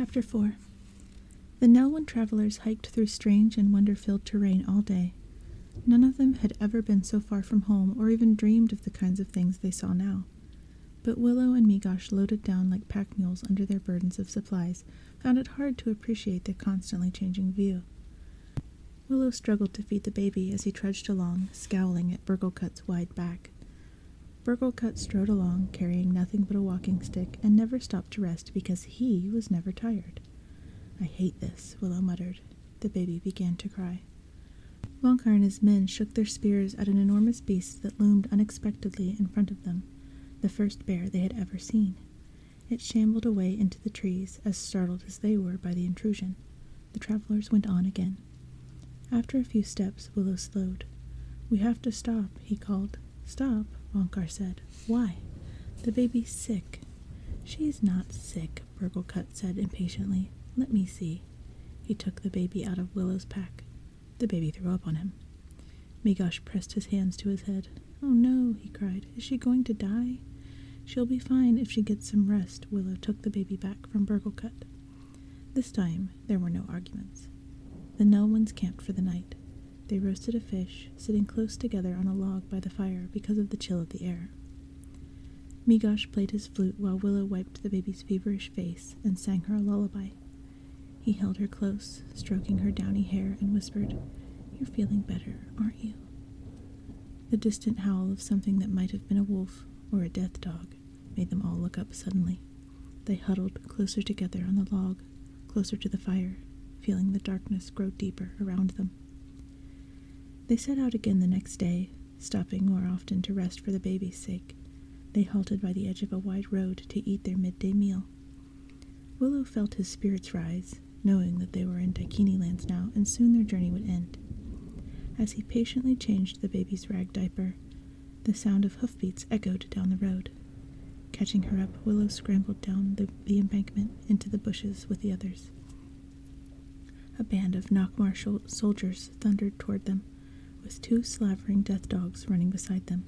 Chapter 4. The Nelwyn travelers hiked through strange and wonder-filled terrain all day. None of them had ever been so far from home or even dreamed of the kinds of things they saw now. But Willow and Migosh, loaded down like pack mules under their burdens of supplies, found it hard to appreciate the constantly changing view. Willow struggled to feed the baby as he trudged along, scowling at Burglecut's wide back. Burglecut strode along, carrying nothing but a walking stick, and never stopped to rest because he was never tired. "I hate this," Willow muttered. The baby began to cry. Wonkar and his men shook their spears at an enormous beast that loomed unexpectedly in front of them, the first bear they had ever seen. It shambled away into the trees, as startled as they were by the intrusion. The travelers went on again. After a few steps, Willow slowed. "We have to stop," he called. "Stop," Wonkar said. "Why?" "The baby's sick." "She's not sick," Burglecut said impatiently. "Let me see." He took the baby out of Willow's pack. The baby threw up on him. Migosh pressed his hands to his head. "Oh no," he cried. "Is she going to die?" "She'll be fine if she gets some rest." Willow took the baby back from Burglecut. This time there were no arguments. The Nelwyns camped for the night. They roasted a fish, sitting close together on a log by the fire because of the chill of the air. Migosh played his flute while Willow wiped the baby's feverish face and sang her a lullaby. He held her close, stroking her downy hair, and whispered, "You're feeling better, aren't you?" The distant howl of something that might have been a wolf or a death dog made them all look up suddenly. They huddled closer together on the log, closer to the fire, feeling the darkness grow deeper around them. They set out again the next day, stopping more often to rest for the baby's sake. They halted by the edge of a wide road to eat their midday meal. Willow felt his spirits rise, knowing that they were in Daikini lands now, and soon their journey would end. As he patiently changed the baby's rag diaper, the sound of hoofbeats echoed down the road. Catching her up, Willow scrambled down the embankment into the bushes with the others. A band of Nockmar soldiers thundered toward them, with 2 slavering death dogs running beside them.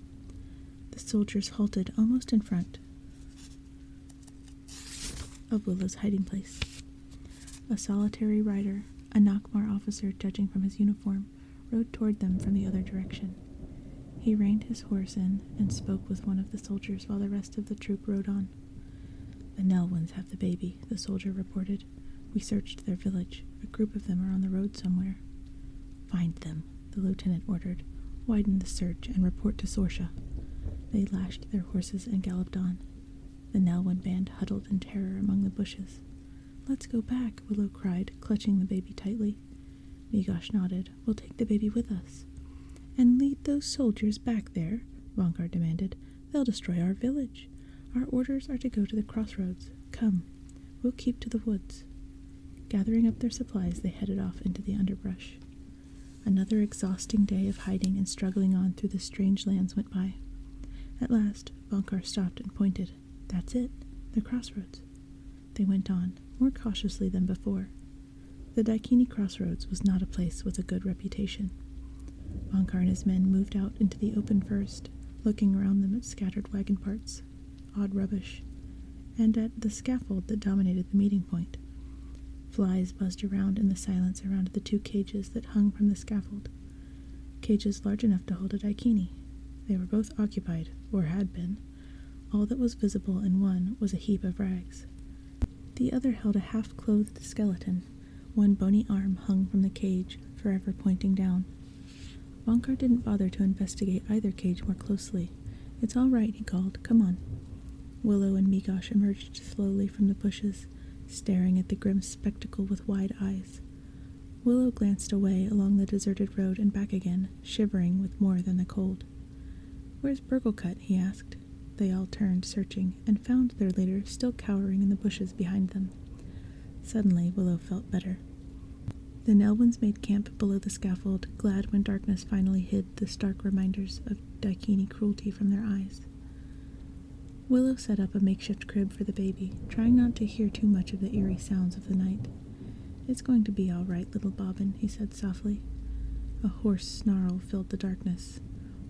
The soldiers halted almost in front of Willow's hiding place. A solitary rider, a Nockmar officer judging from his uniform, rode toward them from the other direction. He reined his horse in and spoke with one of the soldiers while the rest of the troop rode on. "The Nelwyns have the baby," the soldier reported. "We searched their village. A group of them are on the road somewhere." "Find them," the lieutenant ordered. "Widen the search and report to Sorsha." They lashed their horses and galloped on. The Nelwyn band huddled in terror among the bushes. "Let's go back," Willow cried, clutching the baby tightly. Migosh nodded. "We'll take the baby with us." "And lead those soldiers back there?" Wonkar demanded. "They'll destroy our village. Our orders are to go to the crossroads. Come, we'll keep to the woods." Gathering up their supplies, they headed off into the underbrush. Another exhausting day of hiding and struggling on through the strange lands went by. At last, Wonkar stopped and pointed. "That's it, the crossroads." They went on, more cautiously than before. The Daikini crossroads was not a place with a good reputation. Wonkar and his men moved out into the open first, looking around them at scattered wagon parts, odd rubbish, and at the scaffold that dominated the meeting point. Flies buzzed around in the silence around the 2 cages that hung from the scaffold. Cages large enough to hold a Daikini. They were both occupied, or had been. All that was visible in one was a heap of rags. The other held a half-clothed skeleton. One bony arm hung from the cage, forever pointing down. Wonkar didn't bother to investigate either cage more closely. "It's all right," he called. "Come on." Willow and Migosh emerged slowly from the bushes, staring at the grim spectacle with wide eyes. Willow glanced away along the deserted road and back again, shivering with more than the cold. "Where's Burglecut?" he asked. They all turned, searching, and found their leader still cowering in the bushes behind them. Suddenly, Willow felt better. The Nelwyns made camp below the scaffold, glad when darkness finally hid the stark reminders of Daikini cruelty from their eyes. Willow set up a makeshift crib for the baby, trying not to hear too much of the eerie sounds of the night. "It's going to be all right, little Bobbin," he said softly. A hoarse snarl filled the darkness.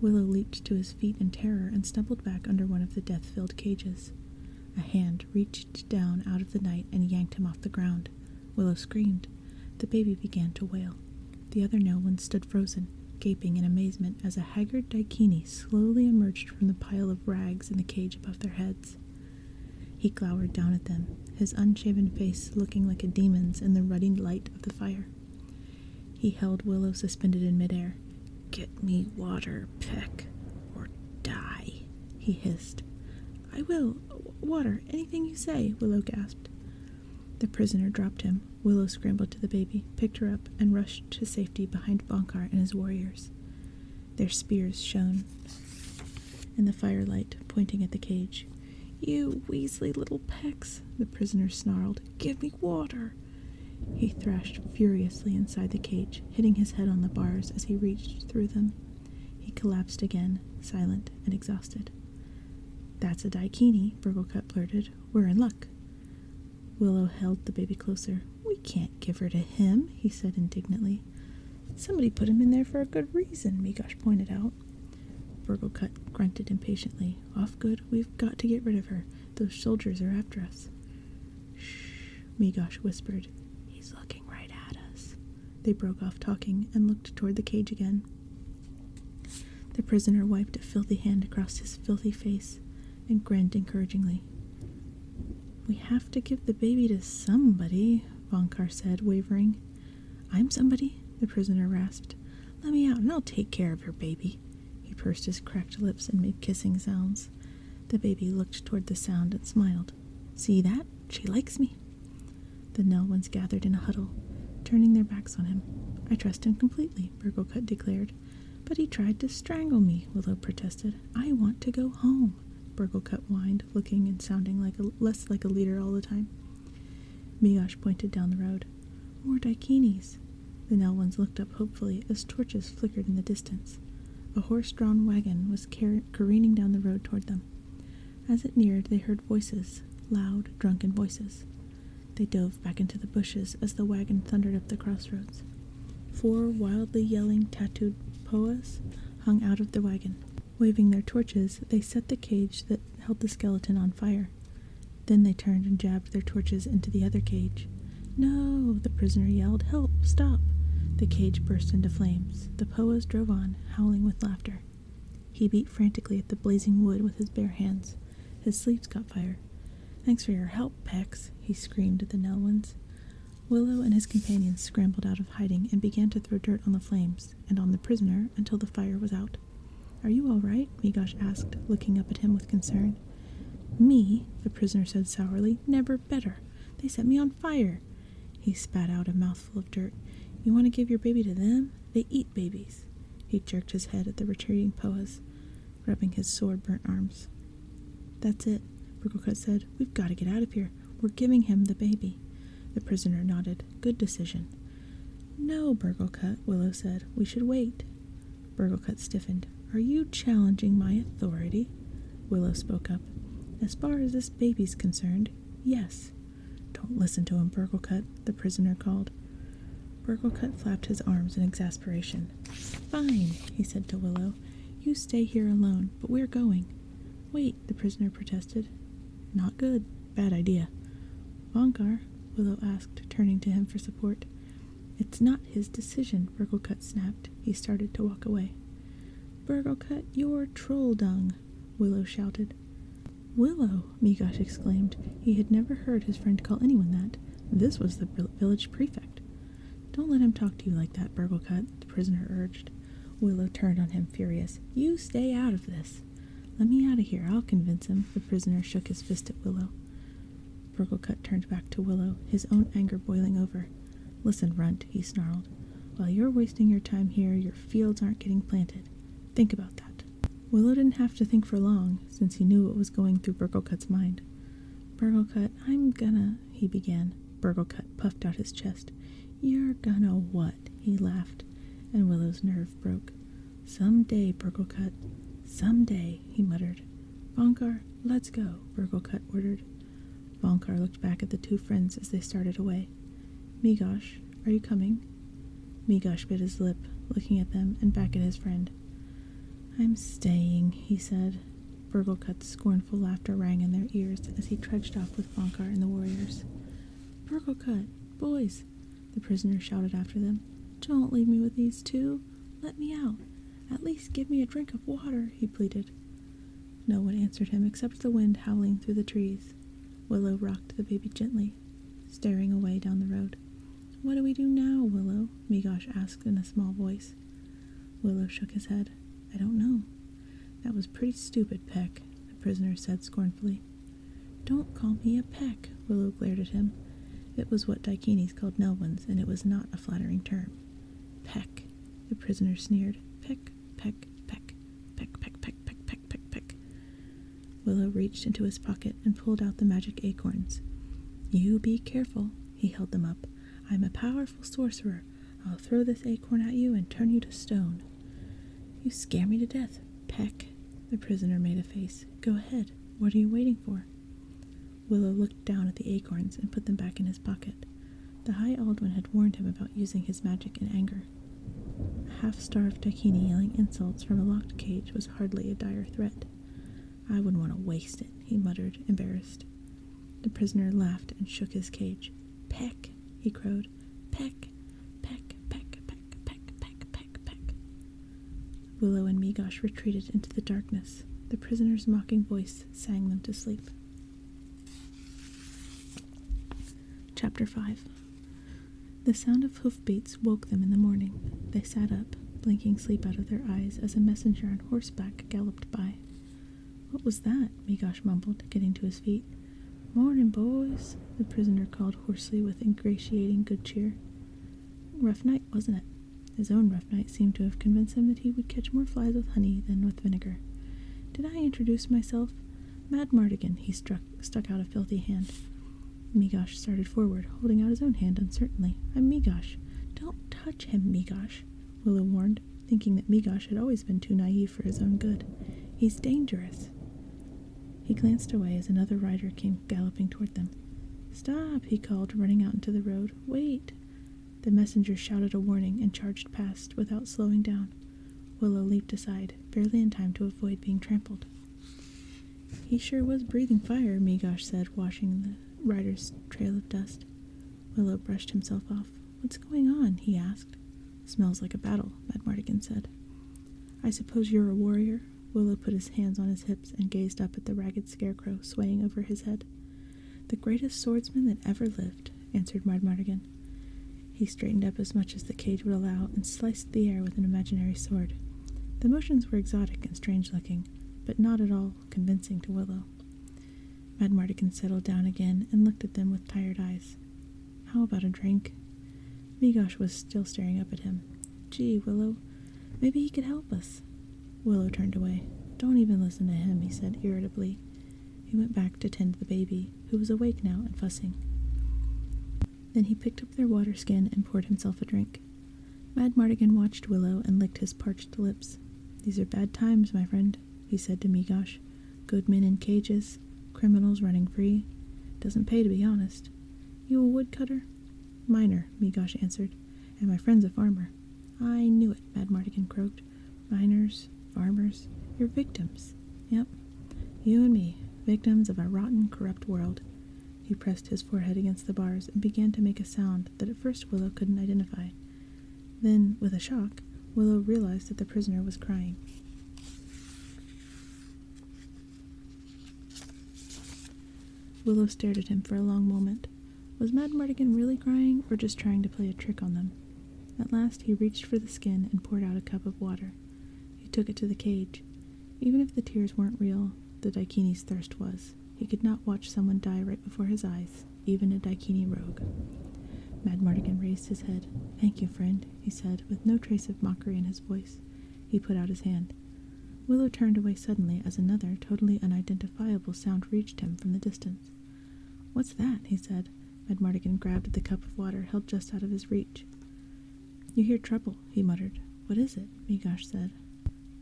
Willow leaped to his feet in terror and stumbled back under one of the death-filled cages. A hand reached down out of the night and yanked him off the ground. Willow screamed. The baby began to wail. The other Nolan stood frozen, gaping in amazement as a haggard daikini slowly emerged from the pile of rags in the cage above their heads. He glowered down at them, his unshaven face looking like a demon's in the ruddy light of the fire. He held Willow suspended in midair. "Get me water, Peck, or die," he hissed. "I will. Water. Anything you say," Willow gasped. The prisoner dropped him. Willow scrambled to the baby, picked her up, and rushed to safety behind Bonkar and his warriors. Their spears shone in the firelight, pointing at the cage. "You weaselly little Pecks," the prisoner snarled. "Give me water." He thrashed furiously inside the cage, hitting his head on the bars as he reached through them. He collapsed again, silent and exhausted. "That's a daikini," Burglecut blurted. "We're in luck." Willow held the baby closer. "We can't give her to him," he said indignantly. "Somebody put him in there for a good reason," Migosh pointed out. Burglecut grunted impatiently. "Off good. We've got to get rid of her. Those soldiers are after us." "Shh," Migosh whispered. "He's looking right at us." They broke off talking and looked toward the cage again. The prisoner wiped a filthy hand across his filthy face and grinned encouragingly. "We have to give the baby to somebody," Bonkar said, wavering. "I'm somebody," the prisoner rasped. "Let me out and I'll take care of your baby." He pursed his cracked lips and made kissing sounds. The baby looked toward the sound and smiled. "See that? She likes me." The Nelwyns gathered in a huddle, turning their backs on him. "I trust him completely," Burglecut declared. "But he tried to strangle me," Willow protested. "I want to go home," Burglecut whined, looking and sounding less like a leader all the time. Migosh pointed down the road. "More daikinis." The Nelwyns looked up hopefully as torches flickered in the distance. A horse-drawn wagon was careening down the road toward them. As it neared, they heard voices, loud, drunken voices. They dove back into the bushes as the wagon thundered up the crossroads. 4 wildly yelling, tattooed poas hung out of the wagon. Waving their torches, they set the cage that held the skeleton on fire. Then they turned and jabbed their torches into the other cage. "No!" the prisoner yelled. "Help! Stop!" The cage burst into flames. The poas drove on, howling with laughter. He beat frantically at the blazing wood with his bare hands. His sleeves caught fire. "Thanks for your help, Pex," he screamed at the Nelwyns. Willow and his companions scrambled out of hiding and began to throw dirt on the flames and on the prisoner until the fire was out. "Are you all right?" Migosh asked, looking up at him with concern. "Me," the prisoner said sourly, "never better. They set me on fire." He spat out a mouthful of dirt. "You want to give your baby to them? They eat babies." He jerked his head at the retreating poas, rubbing his sword-burnt arms. "That's it," Burglecut said. "We've got to get out of here. We're giving him the baby." The prisoner nodded. "Good decision." "No, Burglecut," Willow said. "We should wait." Burglecut stiffened. "Are you challenging my authority?" Willow spoke up. "As far as this baby's concerned, yes." "Don't listen to him, Burglecut," the prisoner called. Burglecut flapped his arms in exasperation. "Fine," he said to Willow. "You stay here alone, but we're going." "Wait," the prisoner protested. "Not good. Bad idea." "Bonkar?" Willow asked, turning to him for support. "It's not his decision," Burglecut snapped. He started to walk away. "Burglecut, you're troll dung," Willow shouted. "Willow!" Migosh exclaimed. He had never heard his friend call anyone that. This was the village prefect. "Don't let him talk to you like that, Burglecut," the prisoner urged. Willow turned on him, furious. "You stay out of this." "Let me out of here. I'll convince him." The prisoner shook his fist at Willow. Burglecut turned back to Willow, his own anger boiling over. "Listen, Runt," he snarled. "While you're wasting your time here, your fields aren't getting planted. Think about that." Willow didn't have to think for long, since he knew what was going through Burglecut's mind. "Burglecut, I'm gonna—" he began. Burglecut puffed out his chest. "You're gonna what?" he laughed, and Willow's nerve broke. "Someday, Burglecut. Someday," he muttered. "Bonkar, let's go," Burglecut ordered. Bonkar looked back at the two friends as they started away. "Migosh, are you coming?" Migosh bit his lip, looking at them and back at his friend. "I'm staying," he said. Burglekutt's scornful laughter rang in their ears as he trudged off with Bonkar and the warriors. "Burglekutt, boys!" the prisoner shouted after them. "Don't leave me with these two. Let me out. At least give me a drink of water," he pleaded. No one answered him except the wind howling through the trees. Willow rocked the baby gently, staring away down the road. "What do we do now, Willow?" Migosh asked in a small voice. Willow shook his head. "I don't know." "That was pretty stupid, Peck," the prisoner said scornfully. "Don't call me a Peck," Willow glared at him. It was what Daikinis called Nelwyns, and it was not a flattering term. "Peck," the prisoner sneered. "Peck, peck, peck, peck, peck, peck, peck, peck, peck, peck." Willow reached into his pocket and pulled out the magic acorns. "You be careful," he held them up. "I'm a powerful sorcerer. I'll throw this acorn at you and turn you to stone." "You scare me to death, Peck." The prisoner made a face. "Go ahead. What are you waiting for?" Willow looked down at the acorns and put them back in his pocket. The High Aldwin had warned him about using his magic in anger. A half-starved Daikini yelling insults from a locked cage was hardly a dire threat. "I wouldn't want to waste it," he muttered, embarrassed. The prisoner laughed and shook his cage. "Peck," he crowed. "Peck, peck, peck, peck, peck, peck, peck, peck." Willow and Migosh retreated into the darkness. The prisoner's mocking voice sang them to sleep. Chapter 5. The sound of hoofbeats woke them in the morning. They sat up, blinking sleep out of their eyes as a messenger on horseback galloped by. "What was that?" Migosh mumbled, getting to his feet. "Morning, boys," the prisoner called hoarsely with ingratiating good cheer. Rough night, wasn't it? His own rough night seemed to have convinced him that he would catch more flies with honey than with vinegar. "Did I introduce myself? Madmartigan," he stuck out a filthy hand. Migosh started forward, holding out his own hand uncertainly. "I'm Migosh." "Don't touch him, Migosh," Willow warned, thinking that Migosh had always been too naive for his own good. "He's dangerous." He glanced away as another rider came galloping toward them. "Stop," he called, running out into the road. "Wait." The messenger shouted a warning and charged past without slowing down. Willow leaped aside, barely in time to avoid being trampled. "He sure was breathing fire," Migosh said, washing the rider's trail of dust. Willow brushed himself off. "What's going on?" he asked. "Smells like a battle," Madmartigan said. "I suppose you're a warrior?" Willow put his hands on his hips and gazed up at the ragged scarecrow swaying over his head. "The greatest swordsman that ever lived," answered Madmartigan. He straightened up as much as the cage would allow and sliced the air with an imaginary sword. The motions were exotic and strange-looking, but not at all convincing to Willow. Madmartigan settled down again and looked at them with tired eyes. "How about a drink?" Migosh was still staring up at him. "Gee, Willow, maybe he could help us." Willow turned away. "Don't even listen to him," he said irritably. He went back to tend the baby, who was awake now and fussing. Then he picked up their water skin and poured himself a drink. Madmartigan watched Willow and licked his parched lips. "These are bad times, my friend," he said to Migosh. "Good men in cages, criminals running free. Doesn't pay to be honest. You a woodcutter?" "Miner," Migosh answered, "and my friend's a farmer." "I knew it," Madmartigan croaked. "Miners, farmers, you're victims. Yep, you and me, victims of a rotten, corrupt world." He pressed his forehead against the bars and began to make a sound that at first Willow couldn't identify. Then, with a shock, Willow realized that the prisoner was crying. Willow stared at him for a long moment. Was Madmartigan really crying, or just trying to play a trick on them? At last he reached for the skin and poured out a cup of water. He took it to the cage. Even if the tears weren't real, the Daikini's thirst was. He could not watch someone die right before his eyes, even a Daikini rogue. Madmartigan raised his head. "Thank you, friend," he said, with no trace of mockery in his voice. He put out his hand. Willow turned away suddenly as another, totally unidentifiable sound reached him from the distance. "What's that?" he said. Madmartigan grabbed at the cup of water held just out of his reach. "You hear trouble," he muttered. "What is it?" Migosh said.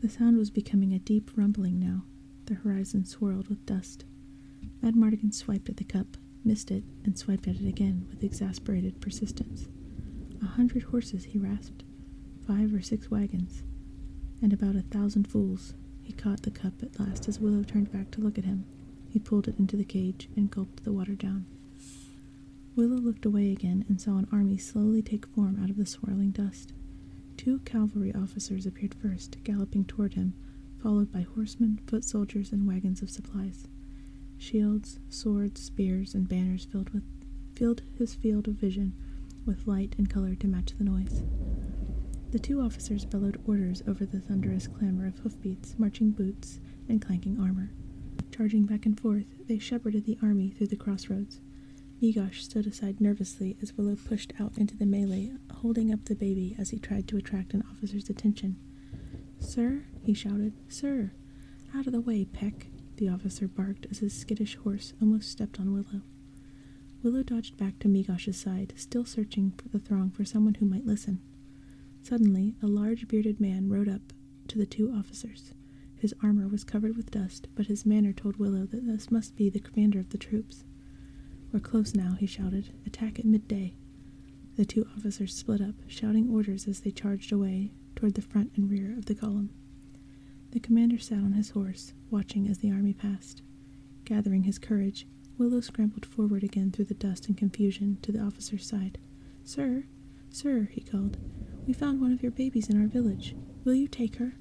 The sound was becoming a deep rumbling now. The horizon swirled with dust. Madmartigan swiped at the cup, missed it, and swiped at it again with exasperated persistence. 100 horses, he rasped. 5 or 6 wagons. And about 1,000 fools. He He caught the cup at last as Willow turned back to look at him. He pulled it into the cage and gulped the water down. Willow looked away again and saw an army slowly take form out of the swirling dust. 2 cavalry officers appeared first, galloping toward him, followed by horsemen, foot soldiers, and wagons of supplies. Shields, swords, spears, and banners filled his field of vision with light and color to match the noise. The 2 officers bellowed orders over the thunderous clamor of hoofbeats, marching boots, and clanking armor. Charging back and forth, they shepherded the army through the crossroads. Migosh stood aside nervously as Willow pushed out into the melee, holding up the baby as he tried to attract an officer's attention. "Sir," he shouted, "sir! Out of the way, Peck!" the officer barked as his skittish horse almost stepped on Willow. Willow dodged back to Migosh's side, still searching for the throng for someone who might listen. Suddenly, a large bearded man rode up to the 2 officers. His armor was covered with dust, but his manner told Willow that this must be the commander of the troops. "We're close now," he shouted. "Attack at midday." The 2 officers split up, shouting orders as they charged away toward the front and rear of the column. The commander sat on his horse, watching as the army passed. Gathering his courage, Willow scrambled forward again through the dust and confusion to the officer's side. "Sir, sir," he called, "we found one of your babies in our village. Will you take her?"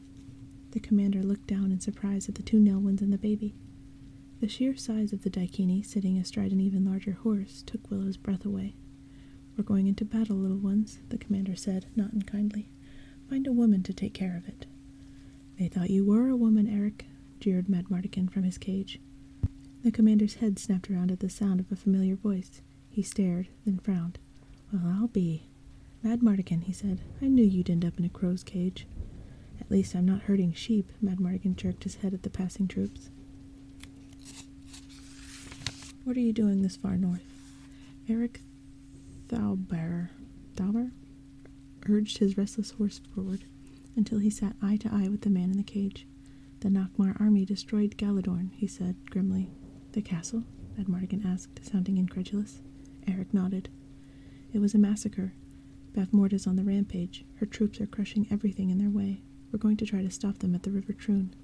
The commander looked down in surprise at the 2 Nelwyns and the baby. The sheer size of the daikini, sitting astride an even larger horse, took Willow's breath away. "We're going into battle, little ones," the commander said, not unkindly. "Find a woman to take care of it." "They thought you were a woman, Eric," jeered Madmartigan from his cage. The commander's head snapped around at the sound of a familiar voice. He stared, then frowned. "Well, I'll be. Madmartigan," he said, "I knew you'd end up in a crow's cage." "At least I'm not herding sheep," Madmartigan jerked his head at the passing troops. "What are you doing this far north?" Eric Thauber urged his restless horse forward until he sat eye to eye with the man in the cage. "The Nockmar army destroyed Galadorn," he said grimly. "The castle?" Madmartigan asked, sounding incredulous. Eric nodded. "It was a massacre. Bavmorda's on the rampage. Her troops are crushing everything in their way. We're going to try to stop them at the River Troon."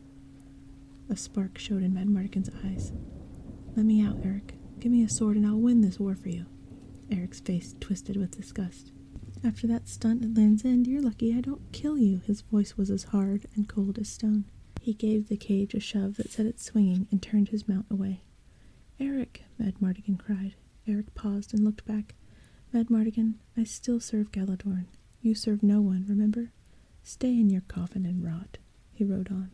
A spark showed in Madmartigan's eyes. "Let me out, Eric. Give me a sword and I'll win this war for you." Eric's face twisted with disgust. "After that stunt at Land's End, you're lucky I don't kill you." His voice was as hard and cold as stone. He gave the cage a shove that set it swinging and turned his mount away. "Eric!" Madmartigan cried. Eric paused and looked back. "Madmartigan, I still serve Galadorn. You serve no one, remember? Stay in your coffin and rot." He rode on.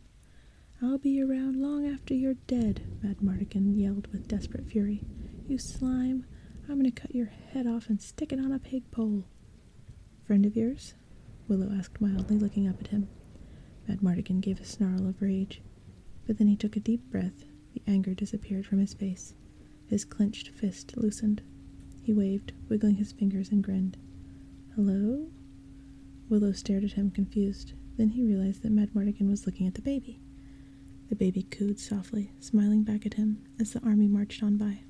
"I'll be around long after you're dead," Madmartigan yelled with desperate fury. "You slime! I'm going to cut your head off and stick it on a pig pole." "Friend of yours?" Willow asked mildly, looking up at him. Madmartigan gave a snarl of rage, but then he took a deep breath. The anger disappeared from his face. His clenched fist loosened. He waved, wiggling his fingers, and grinned. "Hello?" Willow stared at him, confused. Then he realized that Madmartigan was looking at the baby. The baby cooed softly, smiling back at him as the army marched on by.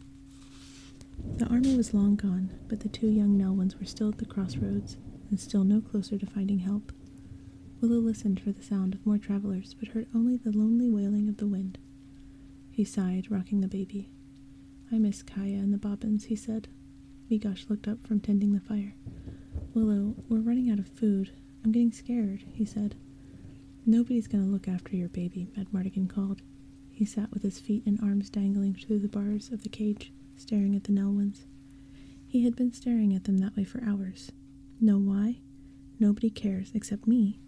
The army was long gone, but the 2 young Nelwyns were still at the crossroads, and still no closer to finding help. Willow listened for the sound of more travelers, but heard only the lonely wailing of the wind. He sighed, rocking the baby. "I miss Kaya and the Bobbins," he said. Migosh looked up from tending the fire. "Willow, we're running out of food. I'm getting scared," he said. "Nobody's going to look after your baby," Madmartigan called. He sat with his feet and arms dangling through the bars of the cage, staring at the Nelwyns. He had been staring at them that way for hours. Know why? Nobody cares, except me.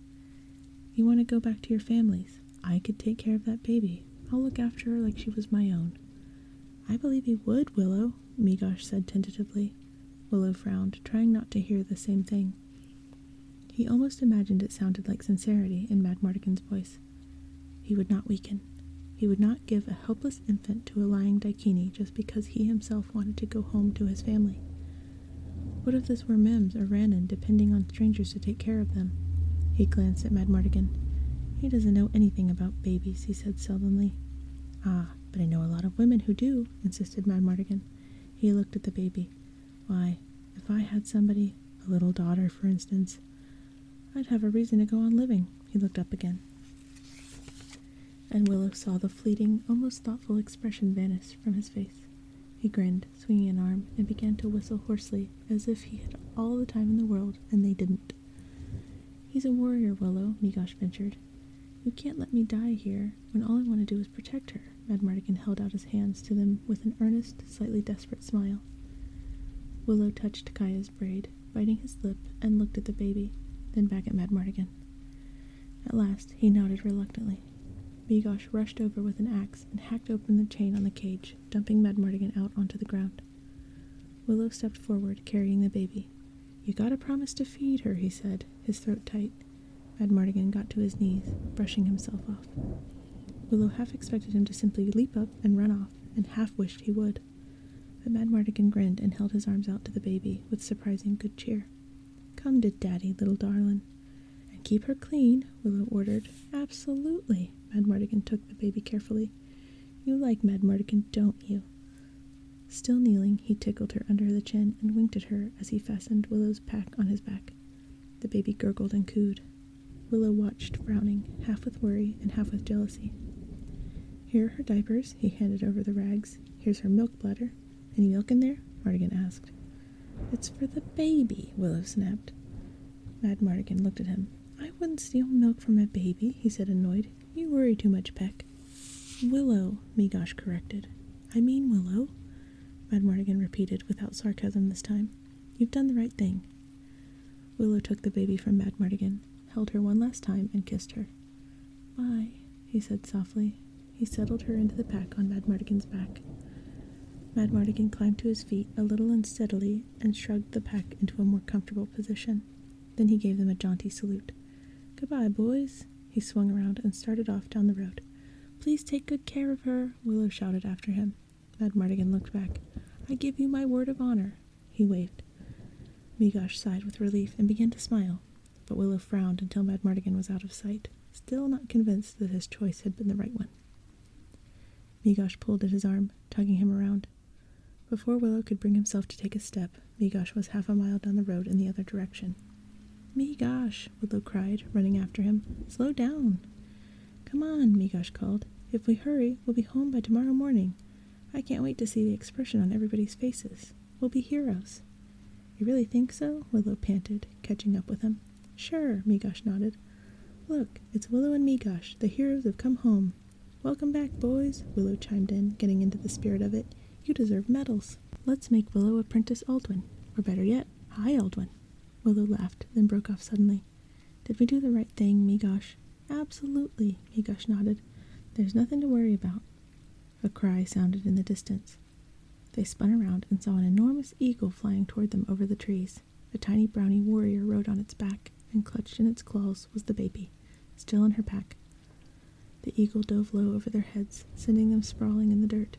"You want to go back to your families? I could take care of that baby. I'll look after her like she was my own." "I believe you would, Willow," Migosh said tentatively. Willow frowned, trying not to hear the same thing. He almost imagined it sounded like sincerity in Madmartigan's voice. He would not weaken. He would not give a helpless infant to a lying daikini just because he himself wanted to go home to his family. What if this were Mims or Rannan depending on strangers to take care of them? He glanced at Madmartigan. "He doesn't know anything about babies," he said sullenly. "Ah, but I know a lot of women who do," insisted Madmartigan. He looked at the baby. "Why, if I had somebody, a little daughter, for instance, I'd have a reason to go on living." He looked up again. and Willow saw the fleeting, almost thoughtful expression vanish from his face. He grinned, swinging an arm, and began to whistle hoarsely, as if he had all the time in the world, and they didn't. "He's a warrior, Willow," Migosh ventured. "You can't let me die here, when all I want to do is protect her." Madmartigan held out his hands to them with an earnest, slightly desperate smile. Willow touched Kaya's braid, biting his lip, and looked at the baby, then back at Madmartigan. At last, he nodded reluctantly. Migosh rushed over with an axe and hacked open the chain on the cage, dumping Madmartigan out onto the ground. Willow stepped forward, carrying the baby. "You gotta promise to feed her," he said, his throat tight. Madmartigan got to his knees, brushing himself off. Willow half expected him to simply leap up and run off, and half wished he would. But Madmartigan grinned and held his arms out to the baby with surprising good cheer. "Come to Daddy, little darlin'. And keep her clean," Willow ordered. "Absolutely." Madmartigan took the baby carefully. "You like Madmartigan, don't you?" Still kneeling, he tickled her under the chin and winked at her as he fastened Willow's pack on his back. The baby gurgled and cooed. Willow watched, frowning, half with worry and half with jealousy. "Here are her diapers." He handed over the rags. "Here's her milk bladder." "Any milk in there?" Mardigan asked. "It's for the baby," Willow snapped. Madmartigan looked at him. "I wouldn't steal milk from a baby," he said, annoyed. "You worry too much, Peck." "Willow," Migosh corrected. "I mean Willow," Madmartigan repeated, without sarcasm this time. "You've done the right thing." Willow took the baby from Madmartigan, held her one last time, and kissed her. "Bye," he said softly. He settled her into the pack on Madmartigan's back. Madmartigan climbed to his feet a little unsteadily and shrugged the pack into a more comfortable position. Then he gave them a jaunty salute. "Goodbye, boys." He swung around and started off down the road. "Please take good care of her," Willow shouted after him. Madmartigan looked back. "I give you my word of honor." He waved. Migosh sighed with relief and began to smile, but Willow frowned until Madmartigan was out of sight, still not convinced that his choice had been the right one. Migosh pulled at his arm, tugging him around. Before Willow could bring himself to take a step, Migosh was half a mile down the road in the other direction. "Migosh!" Willow cried, running after him. "Slow down!" "Come on," Migosh called. "If we hurry, we'll be home by tomorrow morning. I can't wait to see the expression on everybody's faces. We'll be heroes." "You really think so?" Willow panted, catching up with him. "Sure," Migosh nodded. "Look, it's Willow and Migosh. The heroes have come home." "Welcome back, boys," Willow chimed in, getting into the spirit of it. "You deserve medals. Let's make Willow Apprentice Aldwin. Or better yet, High Aldwin." Willow laughed, then broke off suddenly. "Did we do the right thing, Migosh?" "Absolutely," Migosh nodded. "There's nothing to worry about." A cry sounded in the distance. They spun around and saw an enormous eagle flying toward them over the trees. A tiny brownie warrior rode on its back, and clutched in its claws was the baby, still in her pack. The eagle dove low over their heads, sending them sprawling in the dirt.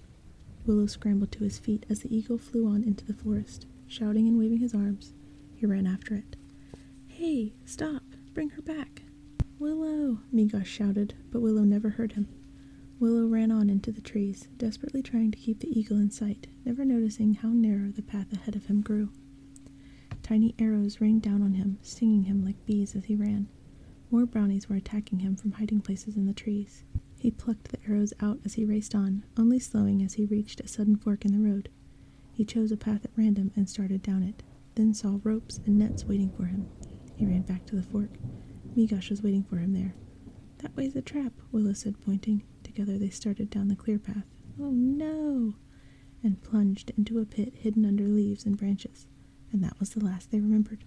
Willow scrambled to his feet as the eagle flew on into the forest. Shouting and waving his arms, he ran after it. "Hey, stop! Bring her back!" "Willow!" Migosh shouted, but Willow never heard him. Willow ran on into the trees, desperately trying to keep the eagle in sight, never noticing how narrow the path ahead of him grew. Tiny arrows rained down on him, stinging him like bees as he ran. More brownies were attacking him from hiding places in the trees. He plucked the arrows out as he raced on, only slowing as he reached a sudden fork in the road. He chose a path at random and started down it, then saw ropes and nets waiting for him. He ran back to the fork. Migosh was waiting for him there. "That way's a trap," Willow said, pointing. Together they started down the clear path. "Oh no!" and plunged into a pit hidden under leaves and branches. And that was the last they remembered.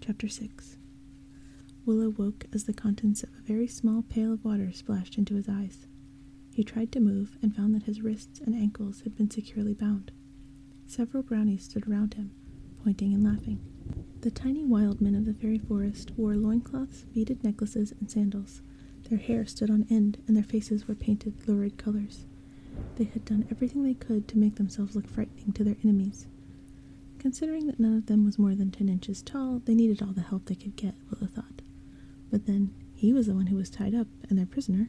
Chapter 6. Willow woke as the contents of a very small pail of water splashed into his eyes. He tried to move and found that his wrists and ankles had been securely bound. Several brownies stood around him, pointing and laughing. The tiny wild men of the fairy forest wore loincloths, beaded necklaces, and sandals. Their hair stood on end, and their faces were painted lurid colors. They had done everything they could to make themselves look frightening to their enemies. Considering that none of them was more than 10 inches tall, they needed all the help they could get, Willow thought. But then, he was the one who was tied up, and their prisoner.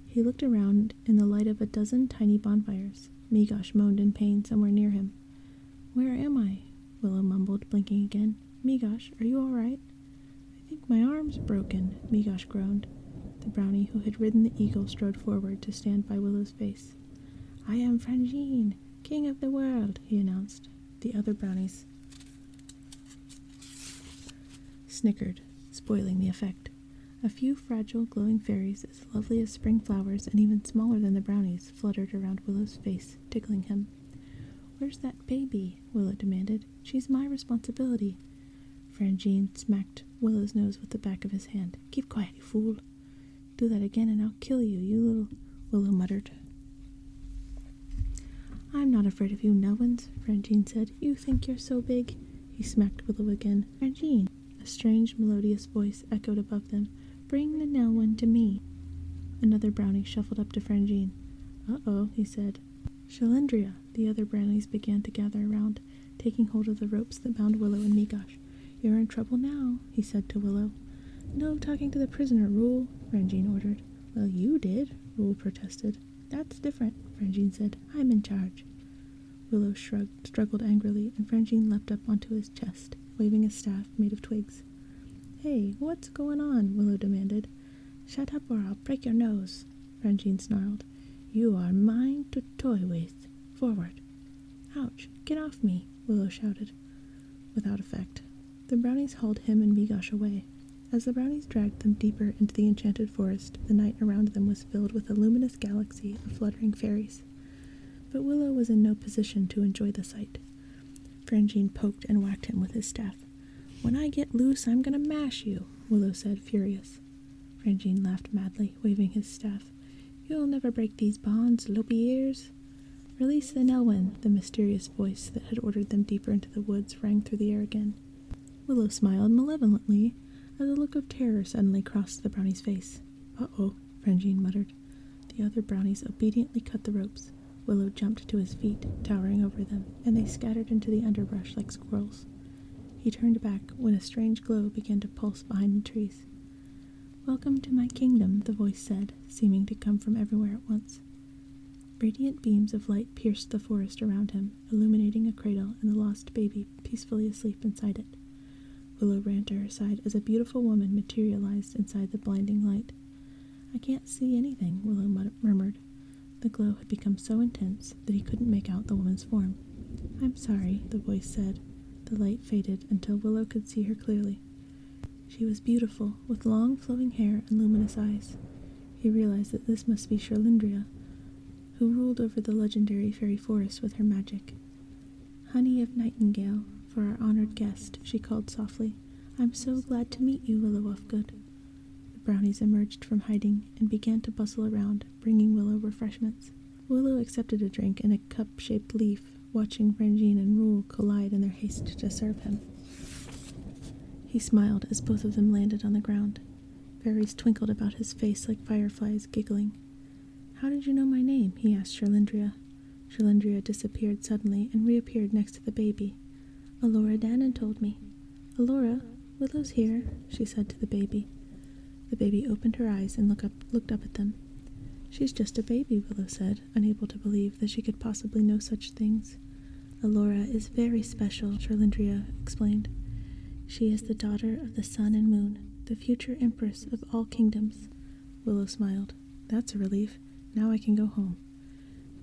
He looked around in the light of a dozen tiny bonfires. Migosh moaned in pain somewhere near him. "Where am I?" Willow mumbled, blinking again. "Migosh, are you all right?" "I think my arm's broken," Migosh groaned. The brownie who had ridden the eagle strode forward to stand by Willow's face. "I am Frangine, king of the world," he announced. The other brownies snickered, spoiling the effect. A few fragile, glowing fairies, as lovely as spring flowers and even smaller than the brownies, fluttered around Willow's face, tickling him. "Where's that baby?" Willow demanded. "She's my responsibility." Frangine smacked Willow's nose with the back of his hand. "Keep quiet, you fool. Do that again and I'll kill you, you little—" Willow muttered. "I'm not afraid of you no-ones," Frangine said. "You think you're so big." He smacked Willow again. "Frangine!" A strange, melodious voice echoed above them. "Bring the no-one to me." Another brownie shuffled up to Frangine. "Uh-oh," he said. "Shalindria!" The other brownies began to gather around, taking hold of the ropes that bound Willow and Migosh. "You're in trouble now," he said to Willow. "No talking to the prisoner, Rule," Frangine ordered. "Well, you did," Rule protested. "That's different," Frangine said. "I'm in charge." Willow struggled angrily, and Frangine leapt up onto his chest, waving a staff made of twigs. "Hey, what's going on?" Willow demanded. "Shut up or I'll break your nose," Frangine snarled. "You are mine to toy with. Forward." "Ouch, get off me," Willow shouted. Without effect. The brownies hauled him and Migosh away. As the brownies dragged them deeper into the enchanted forest, the night around them was filled with a luminous galaxy of fluttering fairies. But Willow was in no position to enjoy the sight. Frangine poked and whacked him with his staff. "When I get loose, I'm gonna mash you," Willow said, furious. Frangine laughed madly, waving his staff. "You'll never break these bonds, lopey ears." "Release the no-one," the mysterious voice that had ordered them deeper into the woods rang through the air again. Willow smiled malevolently as a look of terror suddenly crossed the brownie's face. "Uh-oh," Frangine muttered. The other brownies obediently cut the ropes. Willow jumped to his feet, towering over them, and they scattered into the underbrush like squirrels. He turned back when a strange glow began to pulse behind the trees. "Welcome to my kingdom," the voice said, seeming to come from everywhere at once. Radiant beams of light pierced the forest around him, illuminating a cradle and the lost baby peacefully asleep inside it. Willow ran to her side as a beautiful woman materialized inside the blinding light. "I can't see anything," Willow murmured. The glow had become so intense that he couldn't make out the woman's form. "I'm sorry," the voice said. The light faded until Willow could see her clearly. She was beautiful, with long flowing hair and luminous eyes. He realized that this must be Shalindria, who ruled over the legendary fairy forest with her magic. "Honey of Nightingale, for our honored guest," she called softly. "I'm so glad to meet you, Willow Ufgood." The brownies emerged from hiding and began to bustle around, bringing Willow refreshments. Willow accepted a drink in a cup-shaped leaf, watching Frangine and Rule collide in their haste to serve him. He smiled as both of them landed on the ground. Fairies twinkled about his face like fireflies, giggling. "How did you know my name?" he asked Shalindria. Shalindria disappeared suddenly and reappeared next to the baby. "Alora Dannon told me." "Alora, Willow's here," she said to the baby. The baby opened her eyes and looked up at them. "She's just a baby," Willow said, unable to believe that she could possibly know such things. "Alora is very special," Shalindria explained. "She is the daughter of the sun and moon, the future empress of all kingdoms." Willow smiled. "That's a relief. Now I can go home."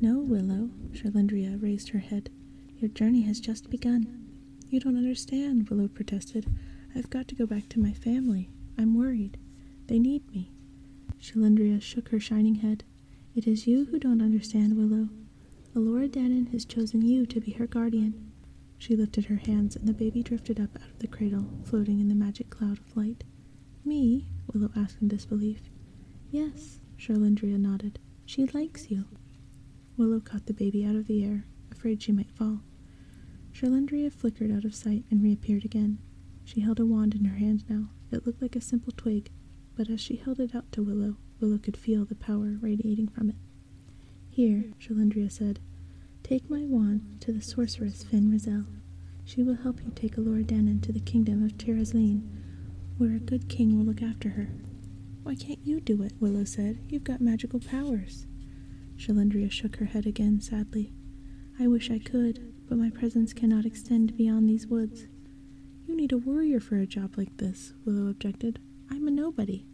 "No, Willow," Shalindria raised her head. "Your journey has just begun." "You don't understand," Willow protested. "I've got to go back to my family. I'm worried. They need me." Shalindria shook her shining head. "It is you who don't understand, Willow. Alora Dannon has chosen you to be her guardian." She lifted her hands, and the baby drifted up out of the cradle, floating in the magic cloud of light. "Me?" Willow asked in disbelief. "Yes," Shalindria nodded. "She likes you." Willow caught the baby out of the air, afraid she might fall. Shalindria flickered out of sight and reappeared again. She held a wand in her hand now. It looked like a simple twig, but as she held it out to Willow, Willow could feel the power radiating from it. "Here," Shalindria said, "take my wand to the sorceress Fin Rizel. She will help you take Alora Dannon to the kingdom of Tirazleen, where a good king will look after her." "Why can't you do it?" Willow said. "You've got magical powers." Shalindria shook her head again sadly. "I wish I could, but my presence cannot extend beyond these woods." "You need a warrior for a job like this," Willow objected. "I'm a nobody."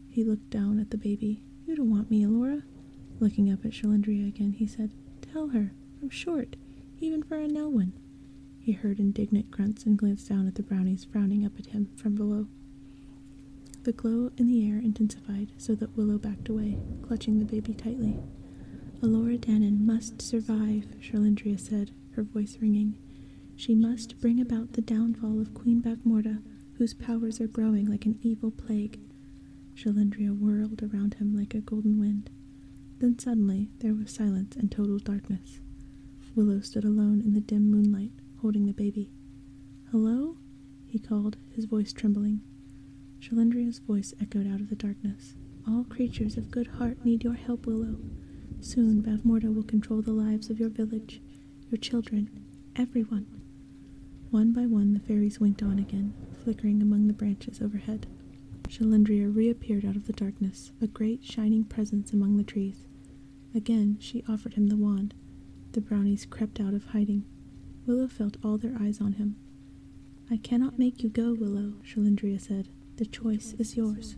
He looked down at the baby. You don't want me, Elora. Looking up at Shalindria again, he said, Tell her. I'm short, even for a Nelwyn. He heard indignant grunts and glanced down at the brownies frowning up at him from below. The glow in the air intensified so that Willow backed away, clutching the baby tightly. Elora Danon must survive, Shalindria said, her voice ringing. She must bring about the downfall of Queen Bavmorda, whose powers are growing like an evil plague. Shalindria whirled around him like a golden wind. Then suddenly there was silence and total darkness. Willow stood alone in the dim moonlight, holding the baby. Hello? He called, his voice trembling. Shalindria's voice echoed out of the darkness. All creatures of good heart need your help, Willow. Soon Bavmorda will control the lives of your village, your children, everyone. One by one the fairies winked on again, flickering among the branches overhead. Shalindria reappeared out of the darkness, a great shining presence among the trees. Again she offered him the wand. The brownies crept out of hiding. Willow felt all their eyes on him. I cannot make you go, Willow, Shalindria said. The choice is yours.